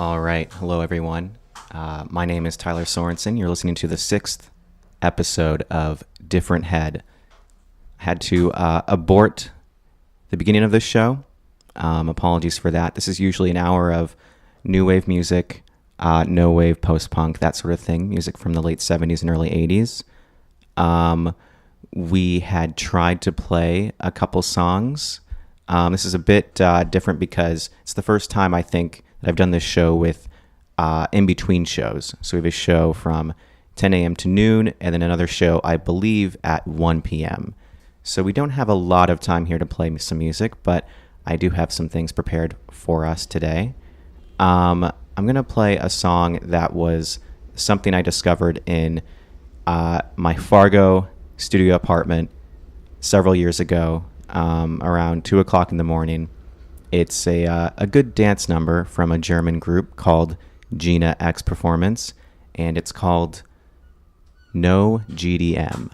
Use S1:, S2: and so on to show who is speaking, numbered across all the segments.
S1: All right. Hello, everyone. My name is Tyler Sorensen. You're listening to the 6th episode of Different Head. I had to abort the beginning of this show. Apologies for that. This is usually an hour of new wave music, no wave, post-punk, that sort of thing, music from the late 70s and early 80s. We had tried to play a couple songs. This is a bit different because it's the first time I think that I've done this show with in-between shows. So we have a show from 10 a.m. to noon, and then another show, I believe, at 1 p.m. So we don't have a lot of time here to play some music, but I do have some things prepared for us today. I'm going to play a song that was something I discovered in my Fargo studio apartment several years ago, around 2 o'clock in the morning. It's a good dance number from a German group called Gina X Performance, and it's called No G.D.M.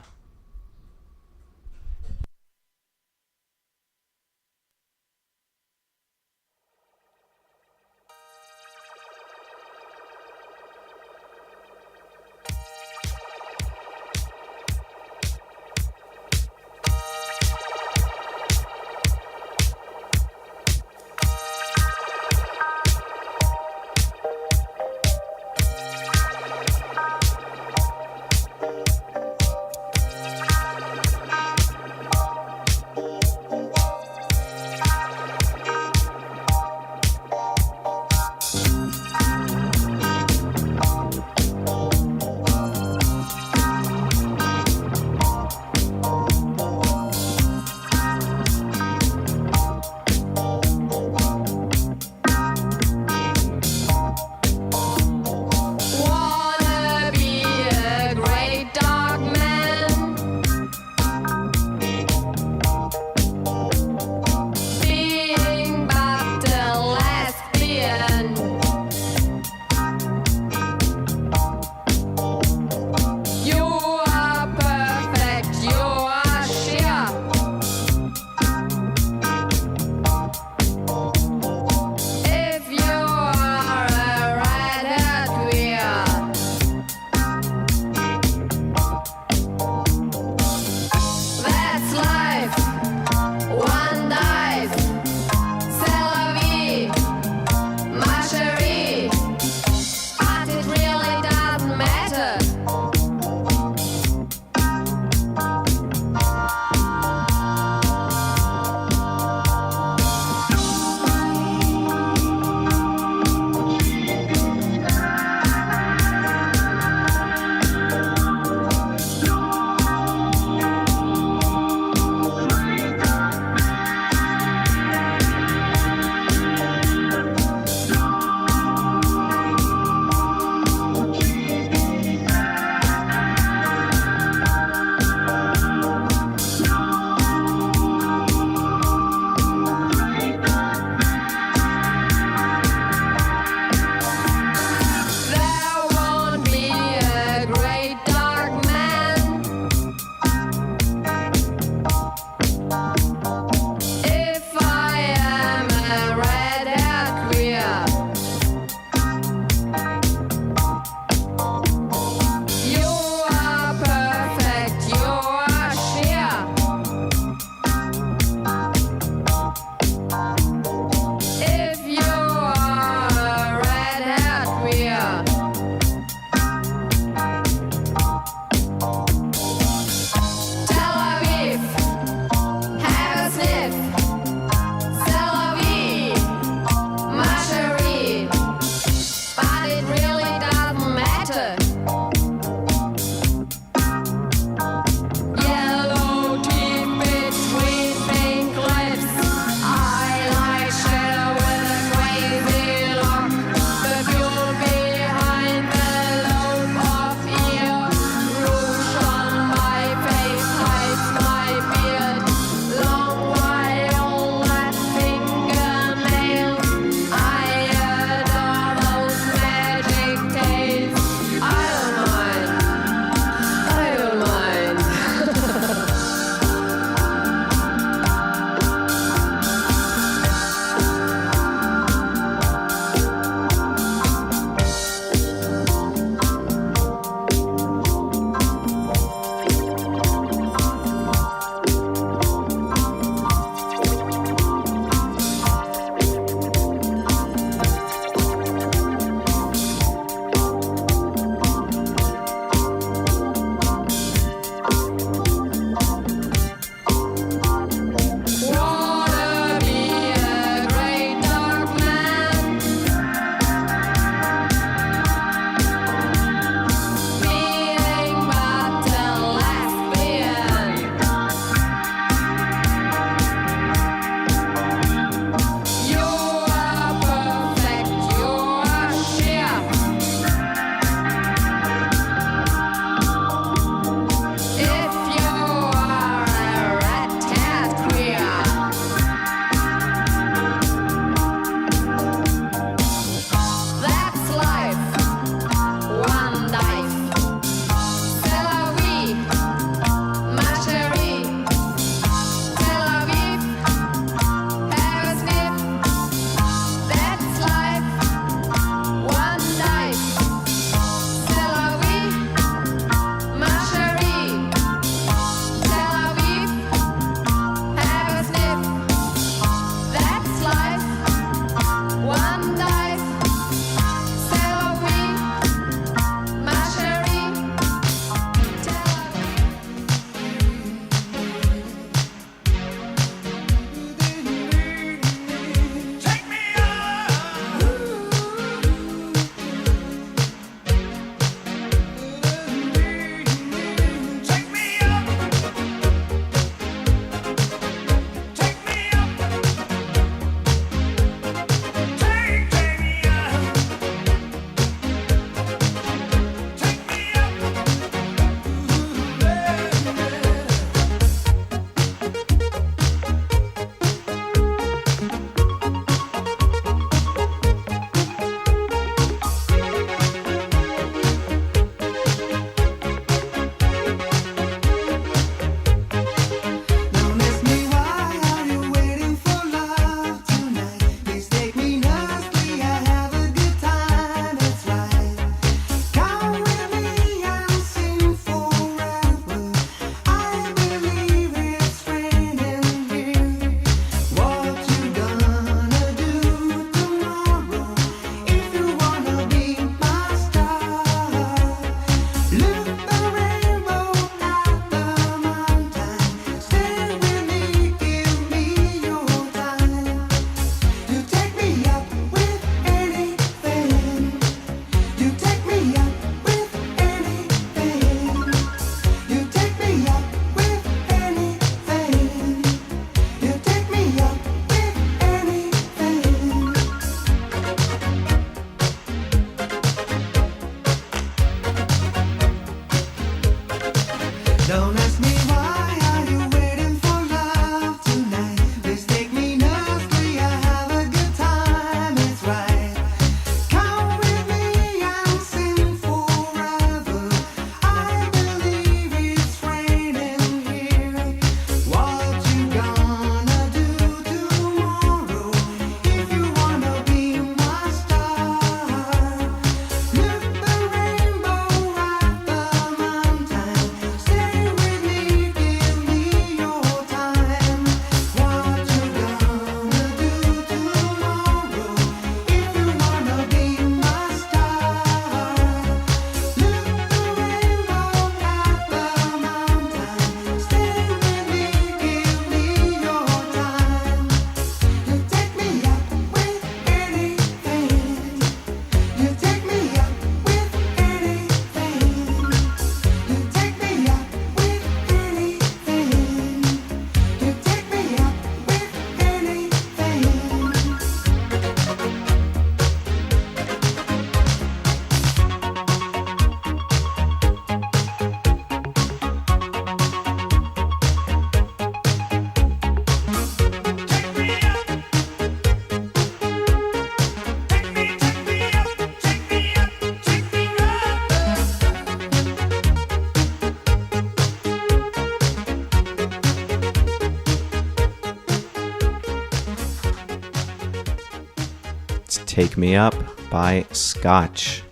S1: Take Me Up by Scotch.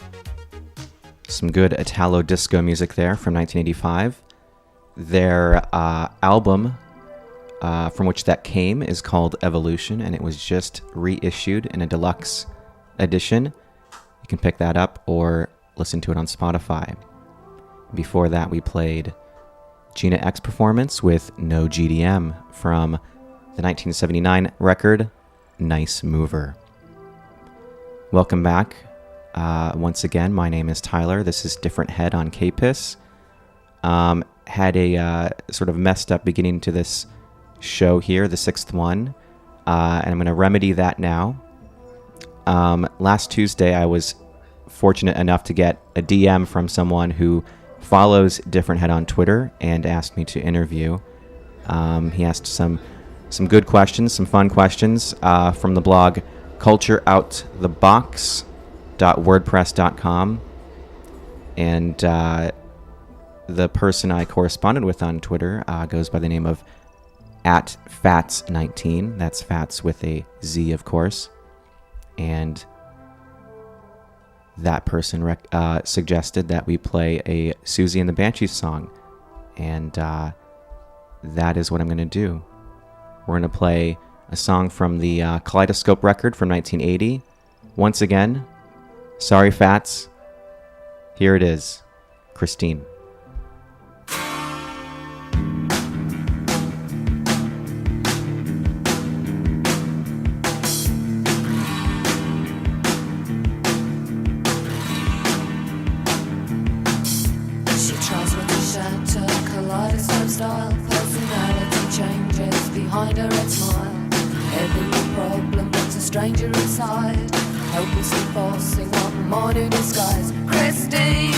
S1: Some good Italo disco music there from 1985. Their album from which that came is called Evolution, and it was just reissued in a deluxe edition. You can pick that up or listen to it on Spotify. Before that, we played Gina X Performance with No G.D.M. from the 1979 record Nice Mover. Welcome back. Once again, my name is Tyler. This is Different Head on KPIS. Had a sort of messed up beginning to this show here, the sixth one, and I'm going to remedy that now. Last Tuesday, I was fortunate enough to get a DM from someone who follows Different Head on Twitter and asked me to interview. He asked some good questions, some fun questions from the blog cultureoutthebox.wordpress.com, and the person I corresponded with on Twitter goes by the name of @Fats19. That's Fats with a Z, of course. And that person suggested that we play a Siouxsie and the Banshees song. And that is what I'm going to do. We're going to play a song from the Kaleidoscope record from 1980. Once again, sorry, Fats. Here it is, Christine.
S2: Behind her red smile, every problem puts a stranger inside, hopelessly forcing one morning disguise. Christine,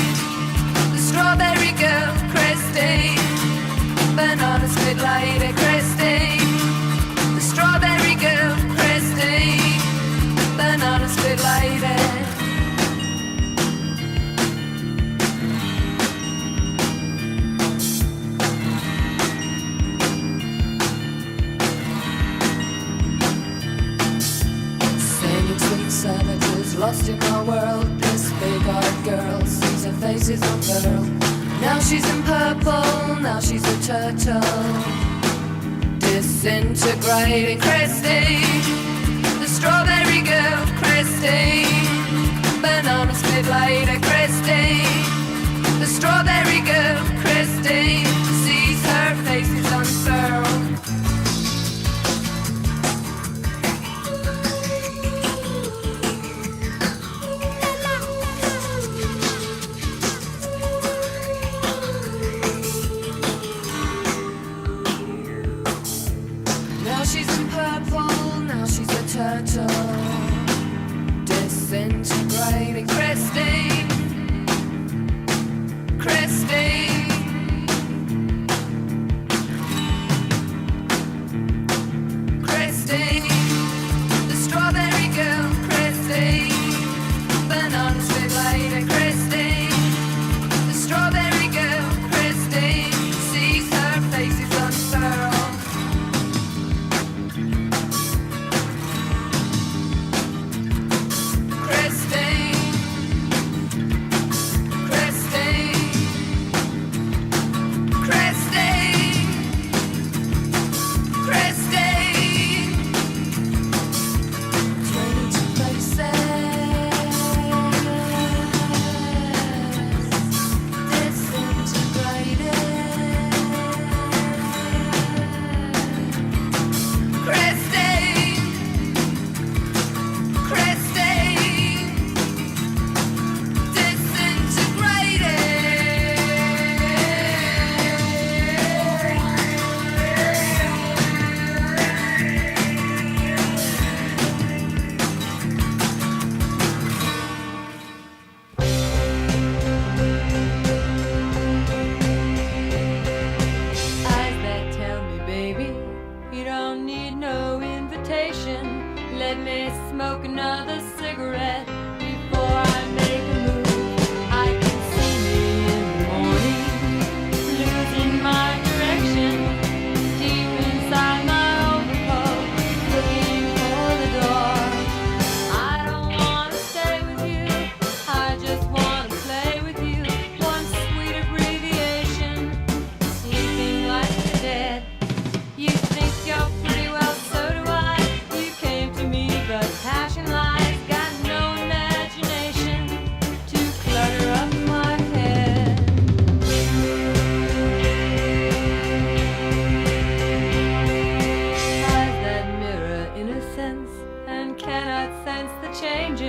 S2: the strawberry girl, Christine, banana split lady, Christine, the strawberry girl, Christine, banana split lady. Savages lost in our world. This big-eyed girl sees her faces unfurl. Now she's in purple, now she's a turtle, disintegrating. Christine, the strawberry girl, Christine, banana split lady, Christine, the strawberry girl, Christine, sees her faces unfurl. Turtle, disintegrating. Christine, Christine, Christine, the strawberry girl, Christine, banana split lady, Christine, the strawberry girl, Christine, sees her faces unfurl. Christine,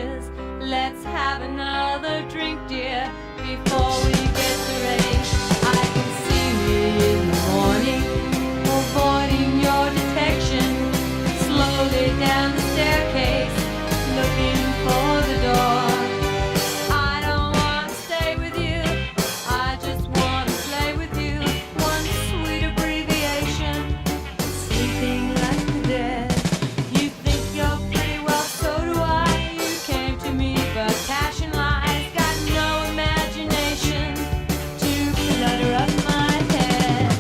S2: tears. Let's have another drink, dear, before we get the rain. I can see me in the morning, avoiding your detection, slowly down the staircase, looking for the door. I don't want to stay with you, I just want to play with you. One sweet abbreviation, sleeping like the dead. You think you're pretty, well so do I. You came to me for cash and lies, got no imagination to clutter up my head.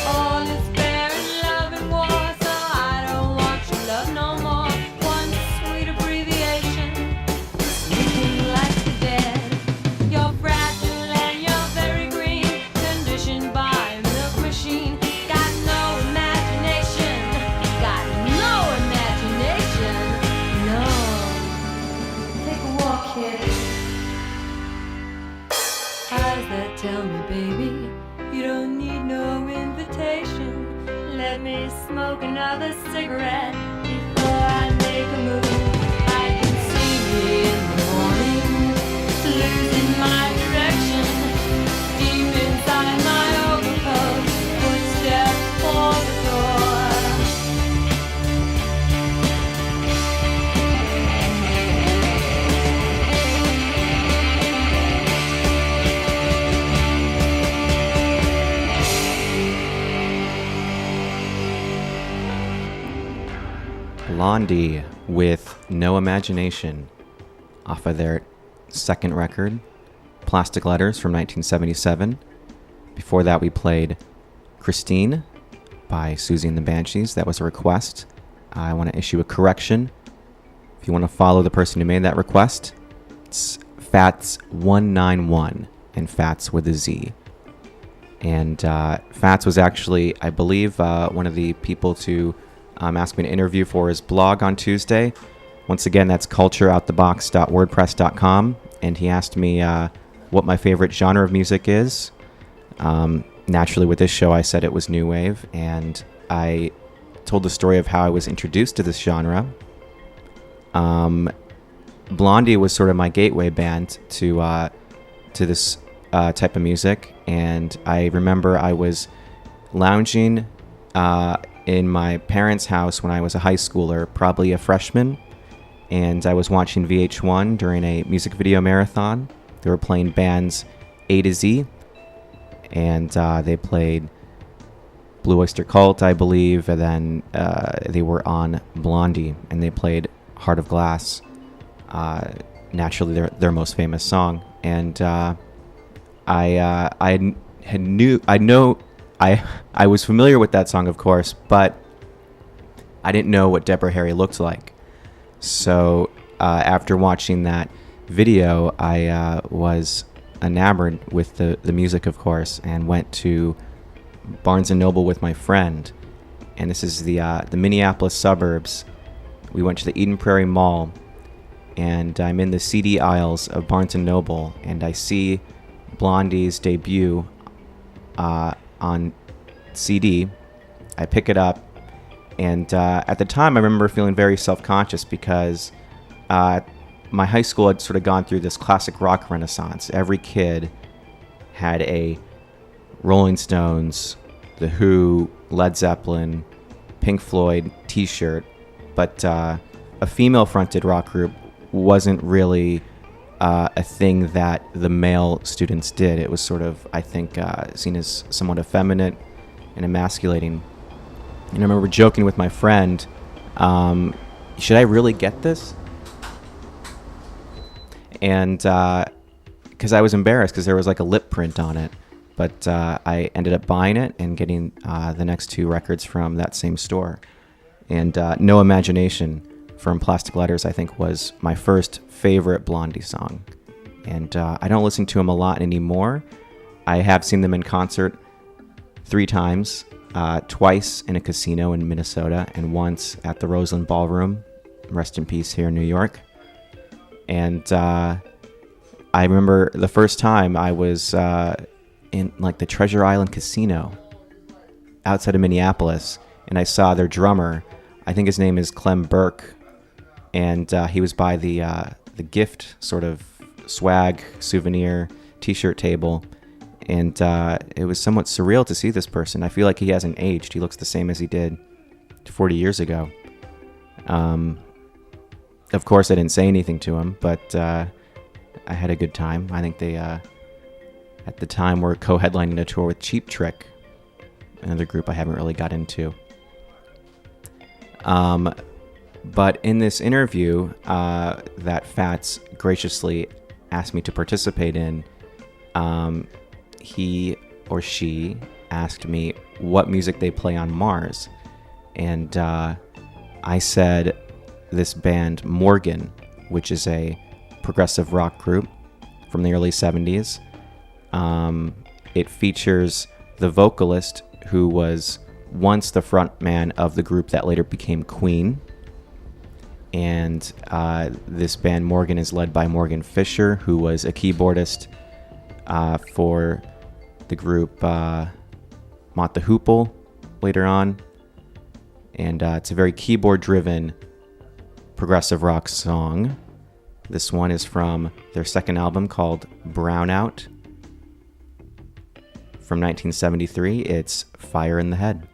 S2: All is fair in love and war, so I don't want your love no more. One sweet abbreviation, sleeping like the dead. You're fragile and you're very green, conditioned by a milk machine. Got no imagination, got no imagination. No, take a walk here. How does that tell me, baby? You don't need no invitation. Let me smoke another cigarette before I make a move. I can see me in the morning, losing my direction, deep inside my overcoat, footsteps for the door.
S1: Blondie with No Imagination off of their second record, Plastic Letters from 1977. Before that, we played Christine by Siouxsie and the Banshees. That was a request. I want to issue a correction. If you want to follow the person who made that request, it's Fats191, and Fats with a Z. And Fats was actually, I believe, one of the people to ask me to interview for his blog on Tuesday. Once again, that's cultureoutthebox.wordpress.com. And he asked me what my favorite genre of music is. Naturally, with this show, I said it was new wave. And I told the story of how I was introduced to this genre. Blondie was sort of my gateway band to this type of music. And I remember I was lounging in my parents' house when I was a high schooler, probably a freshman, and I was watching VH1 during a music video marathon. They were playing bands A to Z, and they played Blue Oyster Cult, I believe, and then they were on Blondie, and they played Heart of Glass, naturally their most famous song. And I was familiar with that song, of course, but I didn't know what Deborah Harry looked like. So after watching that video, I was enamored with the music, of course, and went to Barnes & Noble with my friend. And this is the Minneapolis suburbs. We went to the Eden Prairie Mall, and I'm in the CD aisles of Barnes & Noble, and I see Blondie's debut on CD. I pick it up, and at the time I remember feeling very self-conscious because my high school had sort of gone through this classic rock renaissance. Every kid had a Rolling Stones, The Who, Led Zeppelin, Pink Floyd t-shirt, but a female-fronted rock group wasn't really a thing that the male students did. It was sort of, I think, seen as somewhat effeminate and emasculating. And I remember joking with my friend, should I really get this? And because I was embarrassed because there was like a lip print on it. But I ended up buying it and getting the next two records from that same store. And No Imagination from Plastic Letters, I think, was my first favorite Blondie song. And I don't listen to them a lot anymore. I have seen them in concert 3 times, twice in a casino in Minnesota and once at the Roseland Ballroom, rest in peace, here in New York. And I remember the first time I was in like the Treasure Island Casino outside of Minneapolis, and I saw their drummer. I think his name is Clem Burke, and he was by the gift sort of swag souvenir t-shirt table, and it was somewhat surreal to see this person. I feel like he hasn't aged. He looks the same as he did 40 years ago. Of course, I didn't say anything to him, but I had a good time. I think they, at the time, were co-headlining a tour with Cheap Trick, another group I haven't really got into. But in this interview that Fats graciously asked me to participate in, he or she asked me what music they play on Mars. And I said this band Morgan, which is a progressive rock group from the early 70s. It features the vocalist who was once the frontman of the group that later became Queen. And this band Morgan is led by Morgan Fisher, who was a keyboardist for the group Mott the Hoople later on. And it's a very keyboard-driven progressive rock song. This one is from their second album called Brownout from 1973. It's Fire in the Head.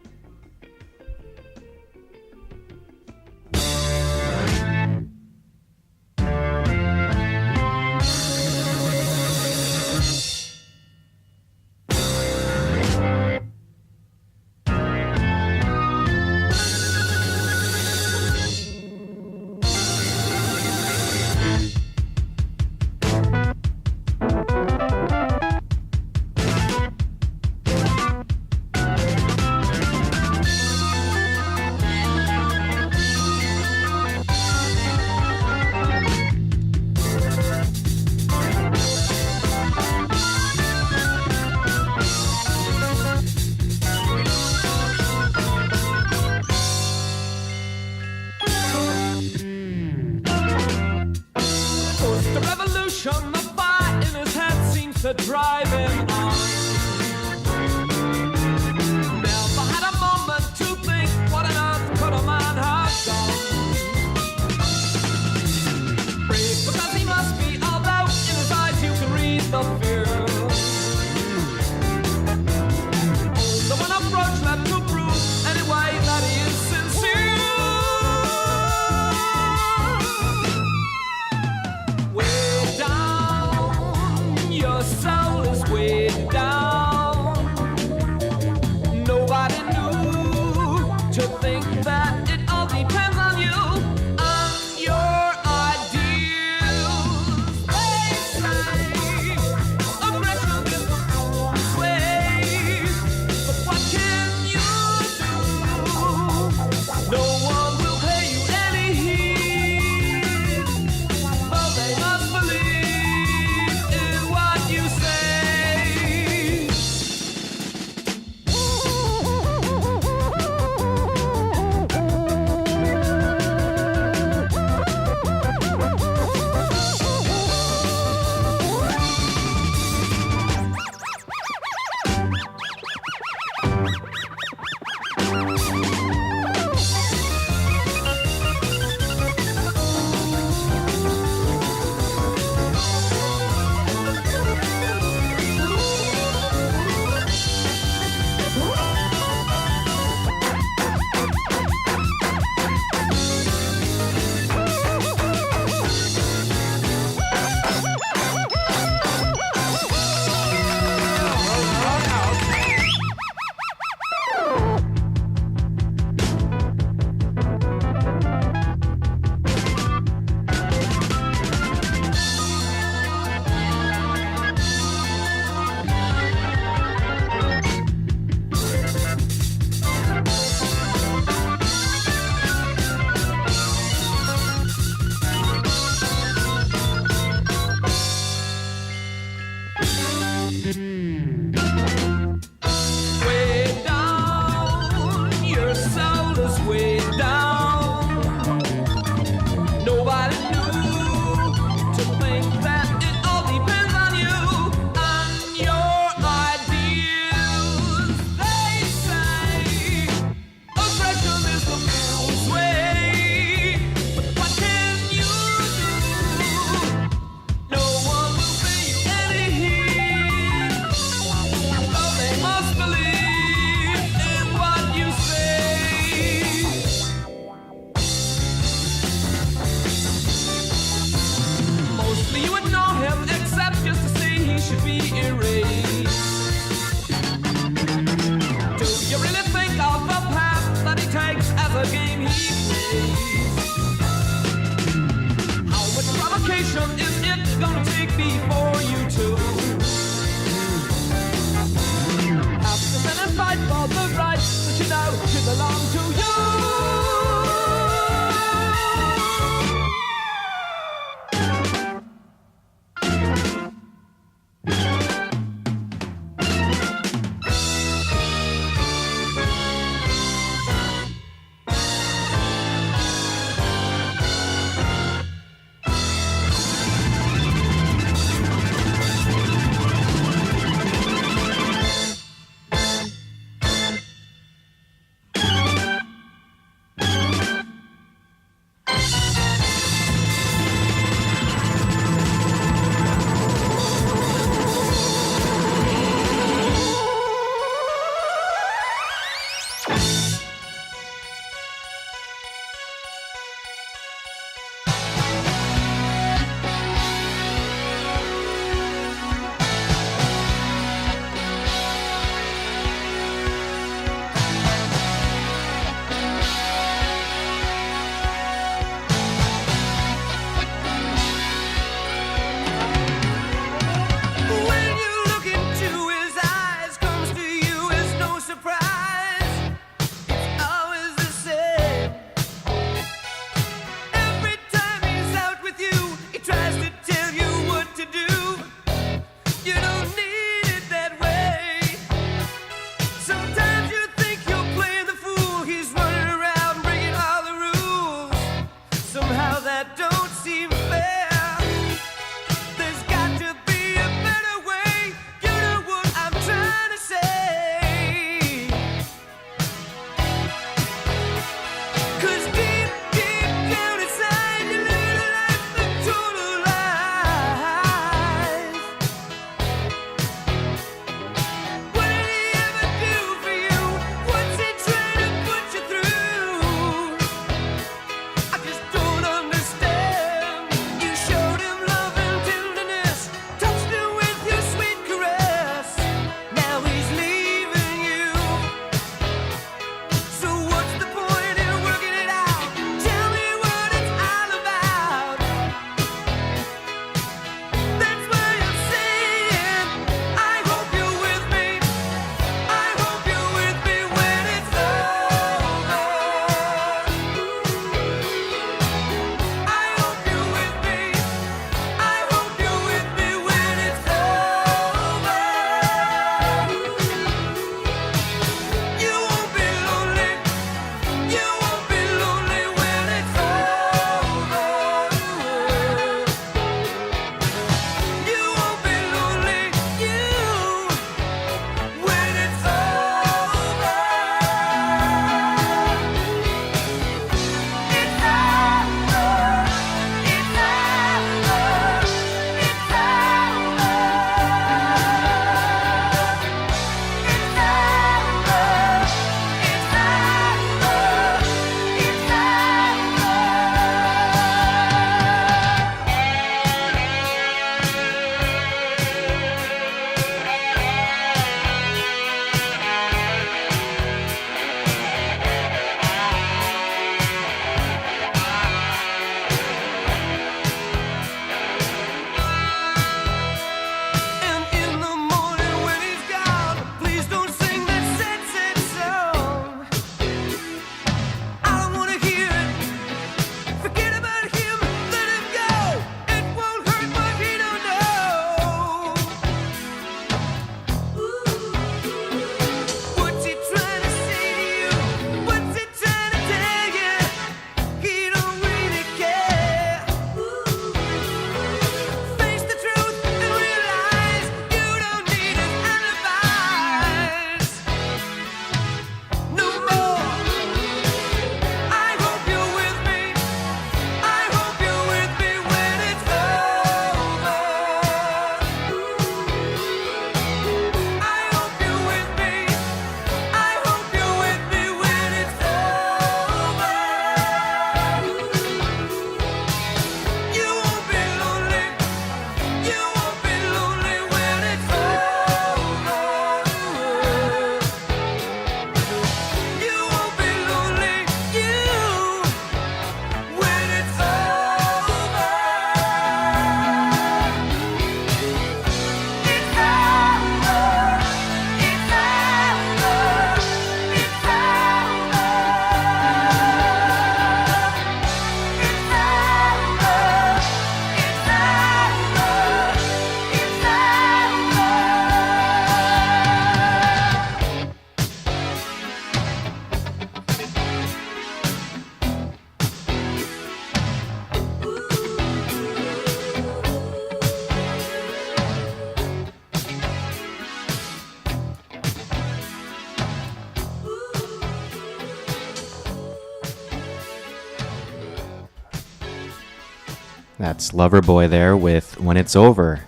S1: That's Loverboy there with When It's Over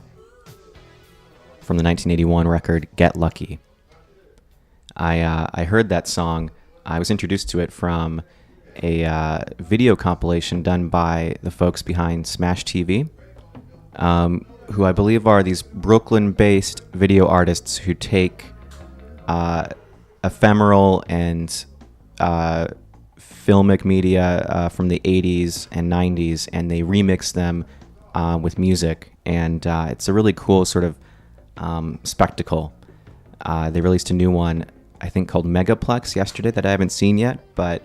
S1: from the 1981 record Get Lucky. I heard that song. I was introduced to it from a video compilation done by the folks behind Smash TV, who I believe are these Brooklyn-based video artists who take ephemeral and filmic media from the 80s and 90s, and they remix them with music, and it's a really cool sort of spectacle. They released a new one, I think, called Megaplex yesterday that I haven't seen yet, but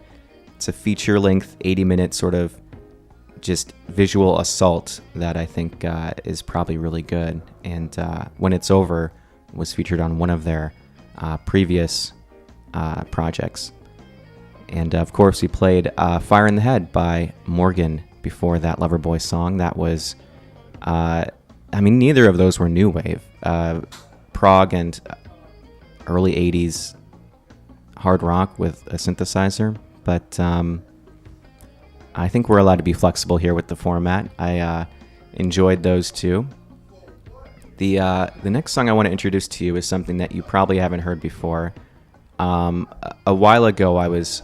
S1: it's a feature-length, 80-minute sort of just visual assault that I think is probably really good. And When It's Over was featured on one of their previous projects. And of course, we played Fire in the Head by Morgan before that Loverboy song. That was, neither of those were new wave. Prog and early 80s hard rock with a synthesizer. But I think we're allowed to be flexible here with the format. I enjoyed those two. The next song I want to introduce to you is something that you probably haven't heard before. A while ago, I was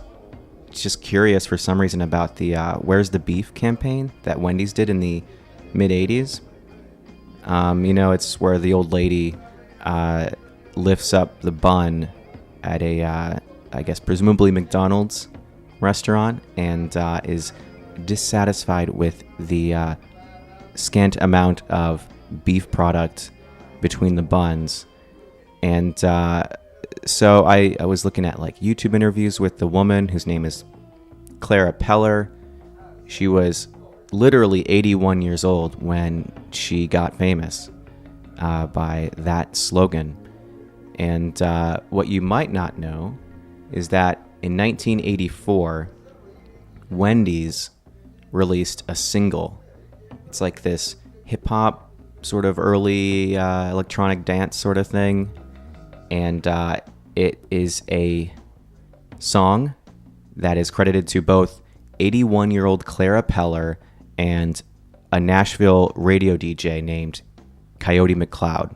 S1: just curious for some reason about the Where's the Beef campaign that Wendy's did in the mid-'80s. It's where the old lady lifts up the bun at a, I guess, presumably McDonald's restaurant and is dissatisfied with the scant amount of beef product between the buns. And so I was looking at like YouTube interviews with the woman whose name is Clara Peller. She was literally 81 years old when she got famous by that slogan. And what you might not know is that in 1984, Wendy's released a single. It's like this hip-hop sort of early electronic dance sort of thing. And it is a song that is credited to both 81-year-old Clara Peller and a Nashville radio DJ named Coyote McCloud.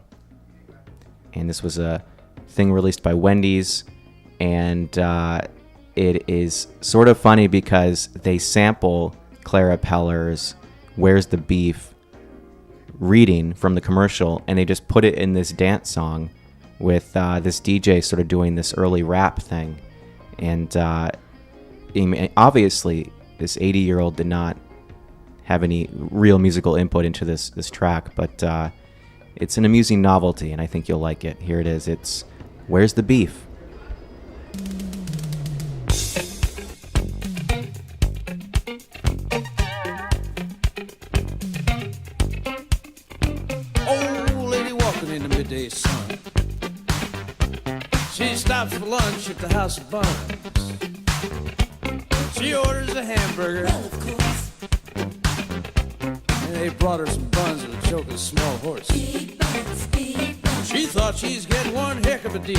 S1: And this was a thing released by Wendy's, and it is sort of funny because they sample Clara Peller's Where's the Beef reading from the commercial, and they just put it in this dance song with this DJ sort of doing this early rap thing. And obviously, this 80-year-old did not have any real musical input into this track, but it's an amusing novelty, and I think you'll like it. Here it is. It's Where's the Beef?
S3: Old lady walking in the midday sun. She stops for lunch at the House of Buns. She orders a hamburger.
S2: Well, of course.
S3: And they brought her some buns that'll choke a small horse.
S2: Big buns, big buns.
S3: She thought she's getting one heck of a deal.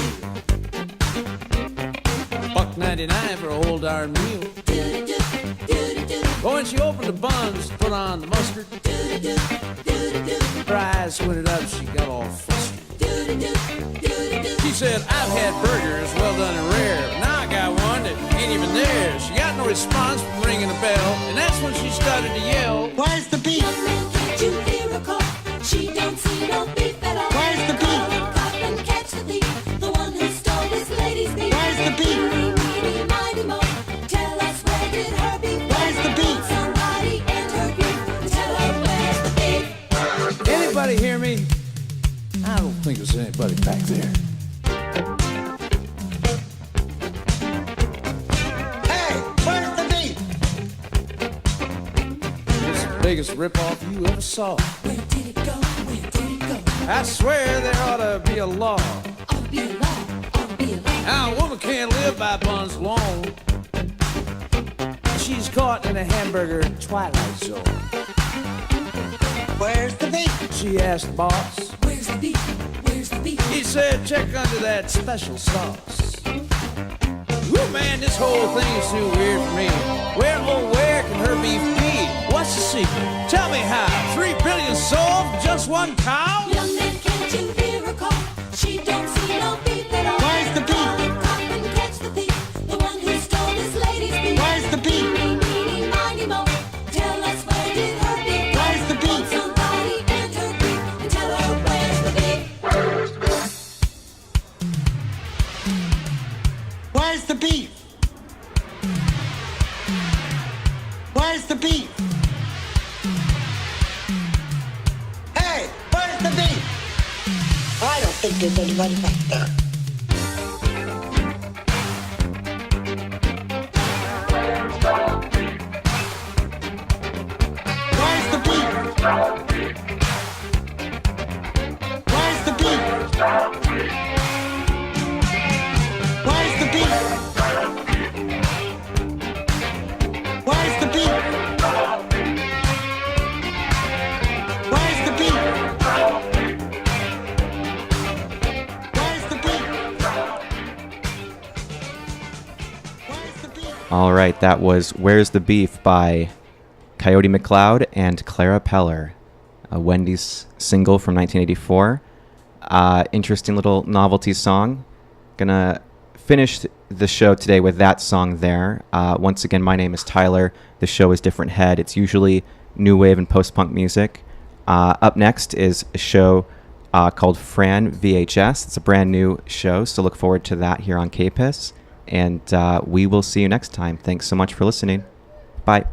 S3: $1.99 for a whole darn meal.
S2: Do-do-do, do-do-do,
S3: But when she opened the buns, put on the mustard,
S2: do-do-do, do-do-do,
S3: her eyes squinted up, she got all flustered.
S2: do-do-do, do-do-do.
S3: She said, I've had burgers, well done and rare, but now I got one that ain't even there. She got no response from ringing the bell, and that's when she started to yell,
S4: Where's the beef?
S2: Young man, can't you hear her call? She don't see no beef at all.
S4: Where's the beef?
S2: Call a cop and catch the thief, the one who stole this lady's beef.
S4: Where's the beef?
S2: Eeny, meeny, miny, moe. Tell us where did her beef go?
S4: Where's the beef?
S2: Somebody end her grief. Tell her where's the beef.
S3: anybody hear me? I don't think there's anybody back there.
S4: Hey, where's the beef?
S3: It's the biggest ripoff you ever saw.
S2: Where did it go? Where did it go?
S3: I swear there ought to be a law.
S2: Ought to be a law. Ought to be a law.
S3: Now a woman can't live by buns alone. She's caught in a hamburger twilight zone.
S4: Where's the beef?
S3: She asked boss.
S2: Where's the beef? Where's the beef?
S3: He said, check under that special sauce. Ooh, man, this whole thing is too weird for me. Where, oh, where can her beef be? What What's the secret? Tell me how. 3 billion sold for just one cow?
S2: Young man, can't you hear her call? She don't see no beef at all.
S4: Where's the beef?
S2: Call and cop and catch the thief, the one who stole his lady's beef.
S4: Where's the beef?
S2: Meeny, meeny, miny, mo. Tell us where did her beef go?
S4: Where's the beef?
S2: Won't somebody end her grief and tell her where's the beef?
S4: Where's the beef? Where's the beef? Hey, where's the beef? I don't think there's anybody back there. Where's the beef? Where's the beef? Where's the beef? Where's the beef? Where's the beef? Where's the beef? Where's the beef?
S1: All right, that was Where's the Beef by Coyote McCloud and Clara Peller, a Wendy's single from 1984. Interesting little novelty song. Gonna finish the show today with that song there. Once again, my name is Tyler. The show is Different Head. It's usually new wave and post-punk music. Up next is a show called Fran VHS. It's a brand new show, so look forward to that here on KPIS. And we will see you next time. Thanks so much for listening. Bye.